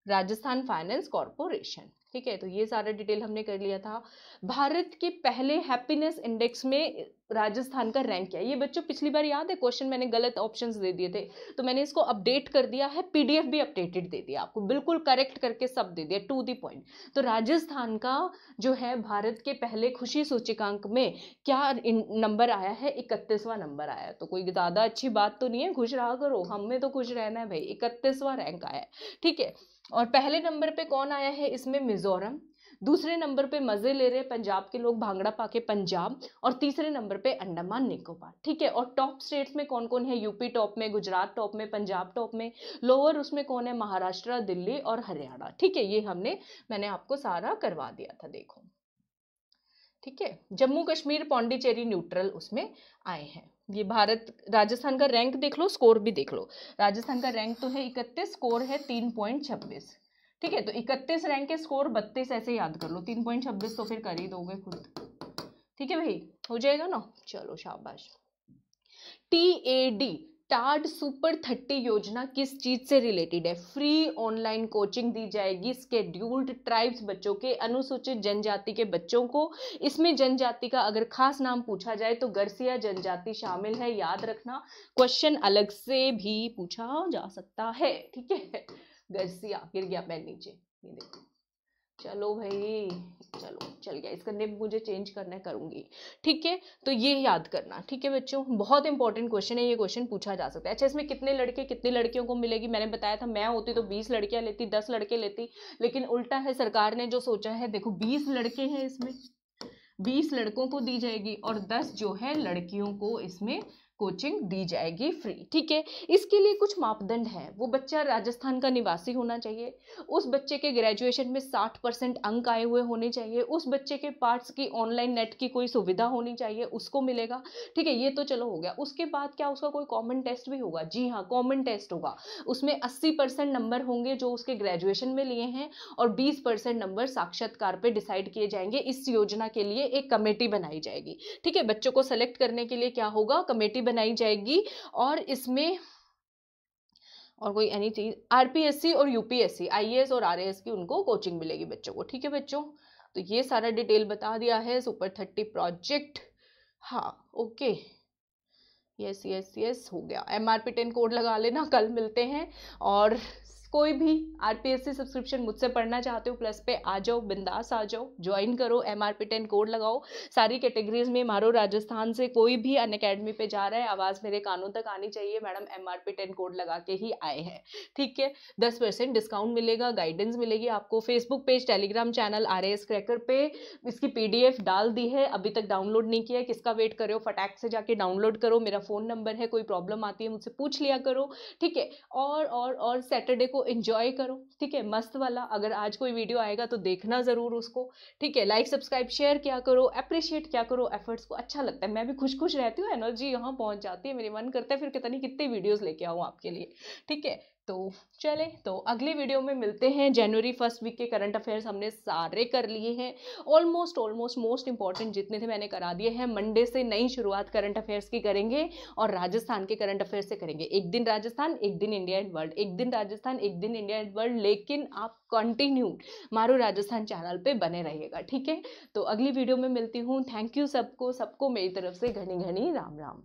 राजस्थान फाइनेंस कॉर्पोरेशन, ठीक है। तो ये सारा डिटेल हमने कर लिया था। भारत के पहले हैप्पीनेस इंडेक्स में राजस्थान का रैंक क्या है, ये बच्चों पिछली बार याद है क्वेश्चन मैंने गलत ऑप्शंस दे दिए थे, तो मैंने इसको अपडेट कर दिया है, PDF भी अपडेटेड दे दिया आपको, बिल्कुल करेक्ट करके सब दे दिया, टू द पॉइंट। तो राजस्थान का जो है भारत के पहले खुशी सूचकांक में क्या नंबर आया है, 31वां नंबर आया है। तो कोई ज्यादा अच्छी बात तो नहीं है, खुश रहा करो, हमें तो खुश रहना है भाई, 31वां रैंक आया है, ठीक है। और पहले नंबर पे कौन आया है इसमें, मिजोरम। दूसरे नंबर पे मजे ले रहे पंजाब के लोग, भांगड़ा पाके पंजाब। और तीसरे नंबर पे अंडमान निकोबार, ठीक है। और टॉप स्टेट्स में कौन कौन है, यूपी टॉप में, गुजरात टॉप में, पंजाब टॉप में, लोअर उसमें कौन है, महाराष्ट्र, दिल्ली और हरियाणा, ठीक है। ये मैंने आपको सारा करवा दिया था, देखो, ठीक है। जम्मू कश्मीर, पौंडीचेरी न्यूट्रल उसमें आए हैं। ये भारत, राजस्थान का रैंक देख लो, स्कोर भी देख लो। राजस्थान का रैंक तो है 31, स्कोर है 3.26, ठीक है। तो 31 रैंक के स्कोर 32 ऐसे याद कर लो, 3.26 तो फिर कर ही दोगे खुद, ठीक है भाई, हो जाएगा ना। चलो शाबाश। TAD, टाड सुपर 30 योजना किस चीज से रिलेटेड है, फ्री ऑनलाइन कोचिंग दी जाएगी स्केड्यूल्ड ट्राइब्स बच्चों के, अनुसूचित जनजाति के बच्चों को। इसमें जनजाति का अगर खास नाम पूछा जाए तो गर्सिया जनजाति शामिल है, याद रखना, क्वेश्चन अलग से भी पूछा जा सकता है, ठीक है। गर्सिया, गिर गया पेन नीचे, ये देखो, चलो भाई, चलो चल गया, इसका निब मुझे चेंज करना करूंगी, ठीक है। तो ये याद करना, ठीक है बच्चों, बहुत इंपॉर्टेंट क्वेश्चन है, ये क्वेश्चन पूछा जा सकता है। अच्छा, इसमें कितने लड़के कितनी लड़कियों को मिलेगी, मैंने बताया था मैं होती तो 20 लड़कियां लेती, 10 लड़के लेती, लेकिन उल्टा है, सरकार ने जो सोचा है, देखो 20 लड़के हैं इसमें, 20 लड़कों को दी जाएगी और 10 जो है लड़कियों को इसमें कोचिंग दी जाएगी फ्री। ठीक है, इसके लिए कुछ मापदंड है। वो बच्चा राजस्थान का निवासी होना चाहिए, उस बच्चे के ग्रेजुएशन में 60% अंक आए हुए होने चाहिए, उस बच्चे के पार्ट्स की ऑनलाइन नेट की कोई सुविधा होनी चाहिए, उसको मिलेगा। ठीक है, ये तो चलो हो गया। उसके बाद क्या उसका कोई कॉमन टेस्ट भी होगा? जी हाँ, कॉमन टेस्ट होगा। उसमें 80% नंबर होंगे जो उसके ग्रेजुएशन में लिए हैं, और 20% नंबर साक्षात्कार पे डिसाइड किए जाएंगे। इस योजना के लिए एक कमेटी बनाई जाएगी। ठीक है, बच्चों को सेलेक्ट करने के लिए क्या होगा? कमेटी बनाई जाएगी, और इसमें और कोई एनी चीज, आरपीएससी और यूपीएससी, आईएएस और आरएएस की उनको कोचिंग मिलेगी बच्चों को। ठीक है बच्चों, तो ये सारा डिटेल बता दिया है सुपर 30 प्रोजेक्ट। हाँ ओके, यस यस यस, हो गया। एमआरपी 10 कोड लगा लेना, कल मिलते हैं। और कोई भी आरपीएससी सब्सक्रिप्शन मुझसे पढ़ना चाहते हो, प्लस पे आ जाओ, बिंदास आ जाओ, ज्वाइन करो, एमआरपी 10 कोड लगाओ। सारी कैटेगरीज में मारो। राजस्थान से कोई भी अनअकैडमी पे जा रहा है, आवाज़ मेरे कानों तक आनी चाहिए, मैडम एमआरपी 10 कोड लगा के ही आए हैं। ठीक है, 10% डिस्काउंट मिलेगा, गाइडेंस मिलेगी आपको। Facebook page, Telegram channel RAS cracker पे इसकी पीडीएफ डाल दी है, अभी तक डाउनलोड नहीं किया है, किसका वेट करो? फटाक से जाके डाउनलोड करो। मेरा फ़ोन नंबर है, कोई प्रॉब्लम आती है मुझसे पूछ लिया करो। ठीक है, और सैटरडे को एंजॉय करो। ठीक है, मस्त वाला। अगर आज कोई वीडियो आएगा तो देखना ज़रूर उसको। ठीक है, लाइक सब्सक्राइब शेयर क्या करो, अप्रिशिएट क्या करो एफर्ट्स को। अच्छा लगता है, मैं भी खुश खुश रहती हूँ, एनर्जी यहाँ पहुँच जाती है, मेरे मन करता है फिर कितनी कितनी वीडियोज़ लेके आऊँ आपके लिए। ठीक है, तो चले, तो अगली वीडियो में मिलते हैं। जनवरी फर्स्ट वीक के करंट अफेयर्स हमने सारे कर लिए हैं, ऑलमोस्ट मोस्ट इंपॉर्टेंट जितने थे मैंने करा दिए हैं। मंडे से नई शुरुआत करंट अफेयर्स की करेंगे, और राजस्थान के करंट अफेयर्स से करेंगे। एक दिन राजस्थान, एक दिन इंडिया एंड वर्ल्ड, एक दिन राजस्थान, एक दिन इंडिया एंड वर्ल्ड, लेकिन आप कंटिन्यू मारो राजस्थान चैनल पे बने रहिएगा। ठीक है, तो अगली वीडियो में मिलती हूँ। थैंक यू सबको, सबको मेरी तरफ से घनी घनी राम राम।